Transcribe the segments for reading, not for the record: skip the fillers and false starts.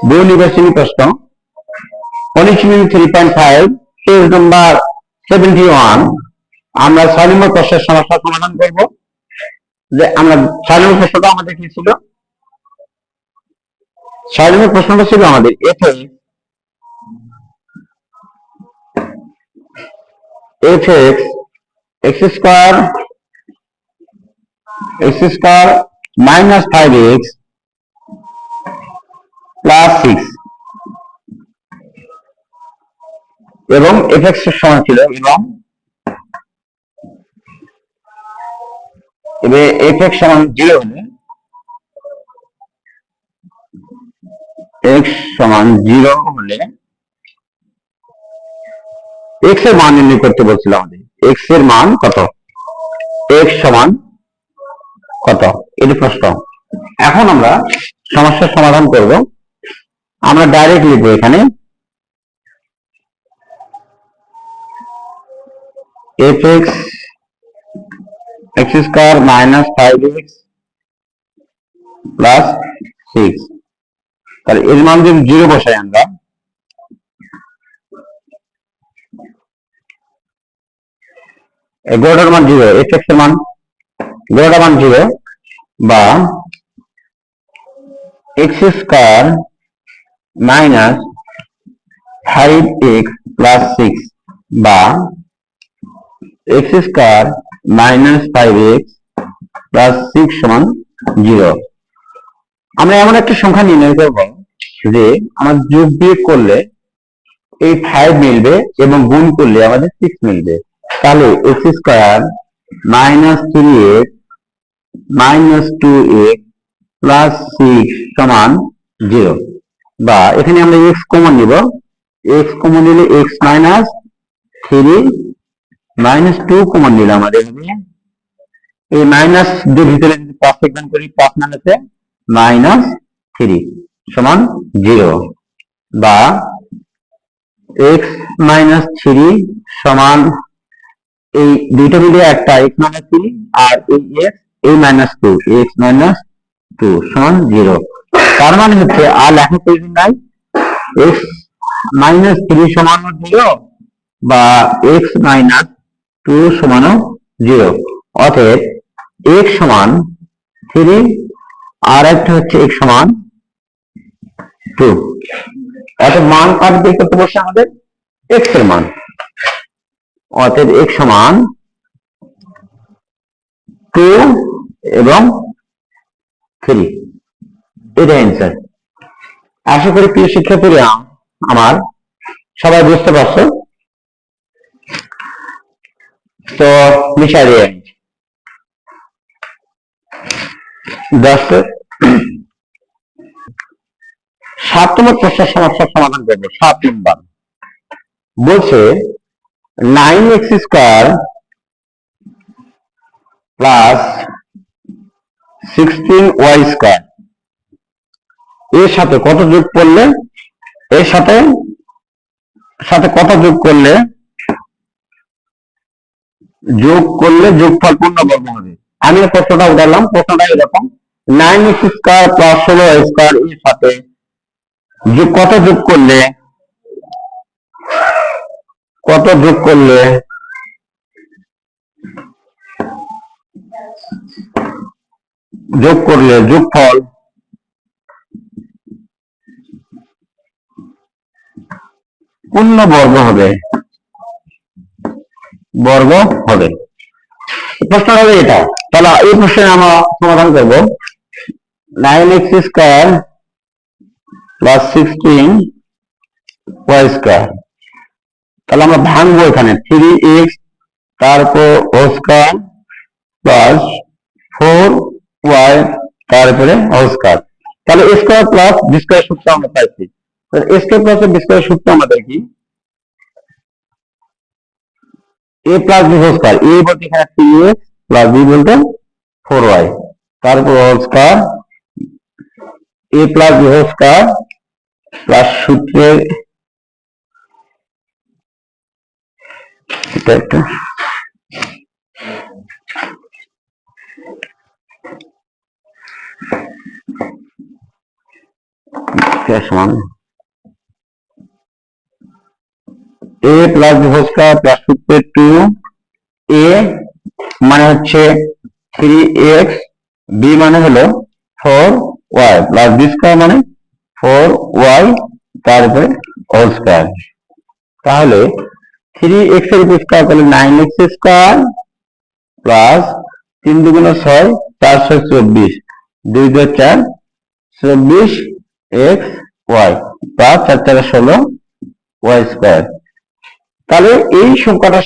বহু নির্বাচনী প্রশ্ন, পলিসিমিং 3.5, পেজ নাম্বার 71। আমরা 6 নম্বর প্রশ্নের সমস্যা সমাধান করব। যে আমরা 6 নম্বর প্রশ্নটা আমাদের কি ছিল? 6 নম্বর প্রশ্নটা ছিল আমাদের f(x) x² minus 5x plus 6 এবং fx এর সমান ছিল, এবং fx সমান 0 হলে x সমান 0 হলে x এর মান নির্ণয় করতে বলছিল আমাদের। x এর মান কত? x সমান কত, এটি প্রশ্ন। এখন আমরা সমস্যার সমাধান করব। আমরা ডাইরেক্ট লিখব এখানে fx x² minus 5x plus 6। তাহলে এর মান যদি 0 বসাই আমরা, গোটার মান 0, fx এর মান গোটার মান 0 বা x² minus 5x plus 6 বা x² minus 5x plus 6 সমান 0। আমরা এমন একটা সংখ্যা নির্ণয় করব যে আমার যোগ বিয়োগ করলে এই 5 মিলবে এবং গুণ করলে আমাদের 6 মিলবে। তাহলে x² minus 3x minus 2x plus 6 সমান 0। বা এখানে আমরা x কমন নিব, x কমন নিলে x minus 3 minus 2 কমন নিলাম আমাদের এখানে। এই মাইনাস দুই ভিতরে যদি 5 যোগদান করি, 5 মাইনাসে -3 সমান 0। বা x minus 3 সমান এই দুইটা মিলে একটা x minus 3 আর এই minus 2 x minus 2 সমান 0। তার মানে হচ্ছে আর লেখার প্রয়োজন নাই, x minus 3 সমান 0 বা x minus 2 সমান 0। অতএব x সমান 3 আর একটা হচ্ছে x সমান 2। অতএব মান কার বের করতে বসে আমাদের? x এর মান। অতএব x সমান 2 এবং 3, এটা অ্যান্সার। আশা করি প্রিয় শিক্ষার্থীরা আমার সবাই বুঝতে পারছো। তো মিশাই 7 নম্বর প্রশ্নের সমস্যার সমাধান করবো। 7 নম্বর বলছে 9x² প্লাস 16y² এর সাথে কত যোগ করলে, এর সাথে কত যোগ করলে যোগফল পূর্ণবর্গ হবে। আমি প্রশ্নটা উঠালাম, প্রশ্নটা এরকম 9x² প্লাস 16y² এর সাথে কত যোগ করলে যোগফল পূর্ণবর্গ হবে, প্রশ্ন হবে এটা। তাহলে এই প্রশ্নে আমরা সমাধান করব 9x² প্লাস 16y²। তাহলে আমরা ভাঙবো এখানে 3x তারপর হোল স্কয়ার প্লাস 4y তারপরে হোল স্কয়ার। তাহলে a square plus b square সূত্র আমরা পাইছি। তাহলে a square plus b square সূত্র আমাদের কি? a plus b whole square, a বলতে এখানে 3x প্লাস b বলতে 4y তারপর whole square a plus b whole square plus সূত্রের এটা একটা সমান a plus b whole square plus সূত্রে 2 a মানে হচ্ছে 3x, b মানে হলো 4y প্লাস b স্কয়ার মানে 4y তারপরে হোল স্কয়ার। তাহলে 3x এর উপর স্কয়ার করলে 9x স্কয়ার প্লাস 3 দুগুণ 6 4 6 24 2 2 4 24x y plus 4 4 16 y square. তাহলে এই সংখ্যাটার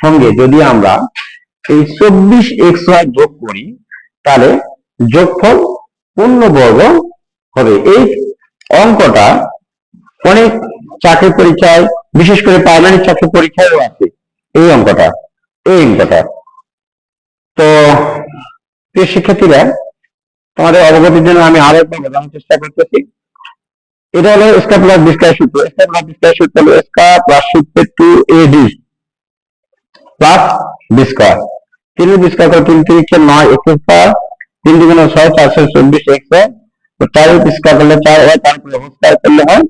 সঙ্গে যদি আমরা এই 24xy যোগ করি তাহলে যোগফল পূর্ণবর্গ হবে। এই অঙ্কটা অনেক চাকরি পরীক্ষায়, বিশেষ করে প্রাইমারি চাকরি পরীক্ষায়ও আছে এই অঙ্কটা। তো প্রিয় শিক্ষার্থীরা, তোমাদের অবগতির জন্য আমি আরো একবার বোঝানোর চেষ্টা করতেছি। এটা হলো স্কয়ার প্লাস বি স্কয়ার সূত্র। স্কয়ার প্লাস বি স্কয়ার সূত্র হলো স্কয়ার প্লাস সূত্র 2ab plus B square. 3 B square করে 3 3 9 x স্কয়ার, 3 দুগুণ 6 4 6 24 x, তো 4 বি স্কয়ার করলে 4y, তারপরে হোল স্কয়ার করলে হয়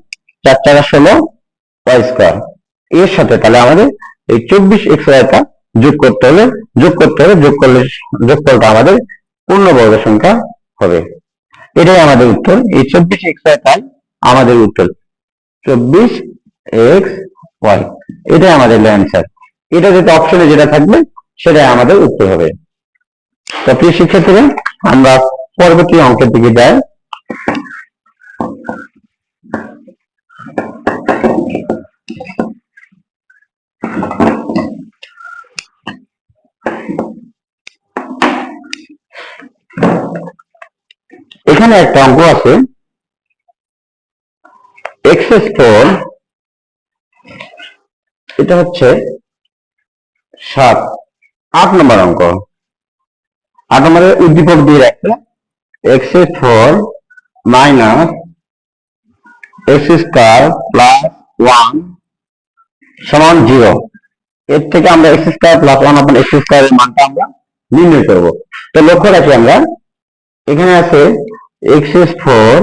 4 4 16 y স্কয়ার। এর সাথে তাহলে আমাদের এই 24xy টা যোগ করতে হবে, যোগফলটা আমাদের পূর্ণবর্গ সংখ্যা হবে। এটাই আমাদের উত্তর। এই 24xy টাই আমাদের উত্তর, 24xy এটাই আমাদের অ্যান্সার। এটা যেটা অপশনে যেটা থাকবে সেটাই আমাদের উত্তর হবে। তো প্রিয় শিক্ষার্থীরা, আমরা পরবর্তী অঙ্কের দিকে যাই। এখানে একটা অঙ্ক আছে x4, এটা হচ্ছে 8 নম্বর অঙ্ক। 8 নম্বরের উদ্দীপক দিয়ে রাখছে x4 minus x square plus 1 সমান 0। এর থেকে আমরা x স্কয়ার প্লাস 1 আপন x স্কয়ারের মানটা আমরা নির্ণয় করব। তো লক্ষ্য রাখি আমরা এখানে আছে x4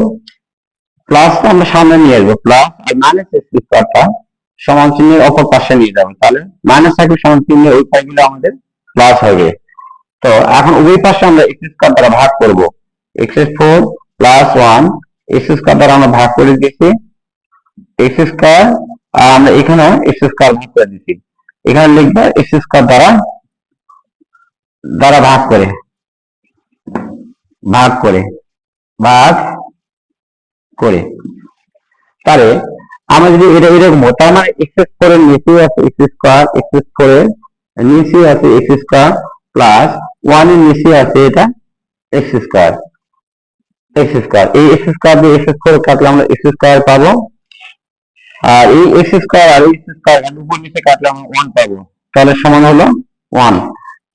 প্লাস আমরা সামনে নিয়ে আসবো, প্লাস আর মাইনাস x স্কয়ারটা সমান চিহ্নের অপর পাশে নিয়ে যাবো। তাহলে মাইনাস থাকলে সমান চিহ্নের ওই সাইডগুলো আমাদের প্লাস হবে। তো এখন উভয় পাশে আমরা x স্কয়ার দ্বারা ভাগ করব। x4 প্লাস 1 x স্কয়ার দ্বারা আমরা ভাগ করে দিয়েছি x স্কয়ার, আর আমরা এখানে x স্কয়ার ভাগ করে দিয়েছি। এখানে লিখবো x স্কয়ার দ্বারা ভাগ করে তাহলে আমরা যদি এটা এরকম, তার মানে x4 এর নিচে আছে x স্কয়ার, x4 এর নিচে আছে x স্কয়ার প্লাস 1 এর নিচে আছে এটা x স্কয়ার। এই x স্কয়ার দিয়ে x4 কাটলে আমরা x স্কয়ার পাবো, আর এই x স্কয়ার আর x স্কয়ার উপর নিচে কাটলে আমরা 1 পাবো। তাহলে সমান হলো 1।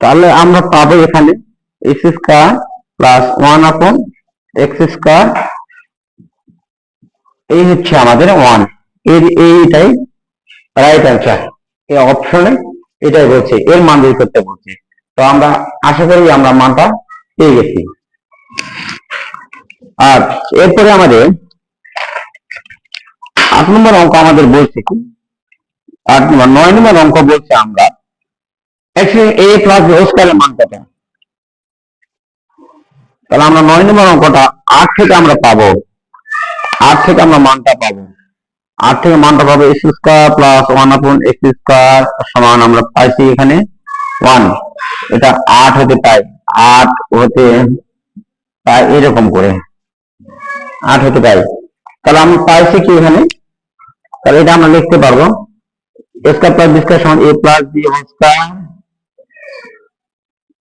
তাহলে আমরা পাবো এখানে x স্কয়ার প্লাস 1 আপন x স্কয়ার, এই হচ্ছে আমাদের 1। এইটাই রাইট অ্যান্সার। এই অপশনে এটাই বলছে, এর মান বের করতে বলছে। তো আমরা আশা করি আমরা মানটা পেয়ে গেছি। আর এরপরে আমাদের 8 নম্বর অঙ্ক আমাদের বলছে কি, 9 নম্বর অঙ্ক বলছে আমরা a প্লাস b হোল স্কয়ারের মান কত। তাহলে আমরা 9 নম্বর অঙ্কটা 8 থেকে আমরা পাবো, 8 থেকে আমরা মানটা পাবো। 8 থেকে মানটা পাবো x স্কয়ার প্লাস 1 আপন x স্কয়ার সমান আমরা পাইছি এখানে 1। এটা 8 হতে পাই, 8 হতে পাই এরকম করে 8 হতে পাই। তাহলে আমি পাইছি কি এখানে, তাহলে এটা আমরা লিখতে পারবো a square plus b square সমান a plus b whole square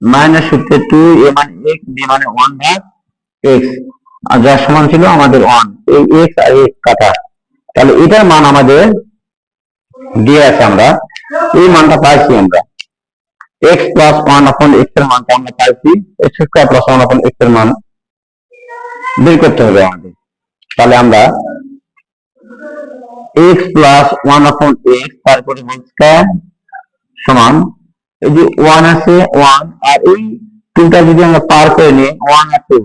minus সূত্রে 2a মানে x, b মানে 1 ভাগ x, আর যার সমান ছিল আমাদের 1। এই x আর x কাটা, তাহলে এটার মান আমাদের দিয়ে আছে। আমরা এই মানটা পাইছি, আমরা x প্লাস 1 আপন x এর মানটা আমরা পাইছি, x স্কয়ার প্লাস 1 আপন x এর মান বের করতে হবে আমাদের। তাহলে আমরা x প্লাস 1 আপন x তারপরে হোল স্কয়ার সমান এই যে 1 আছে 1, আর এই 2টা যদি আমরা পার করে নিই 1 আর 2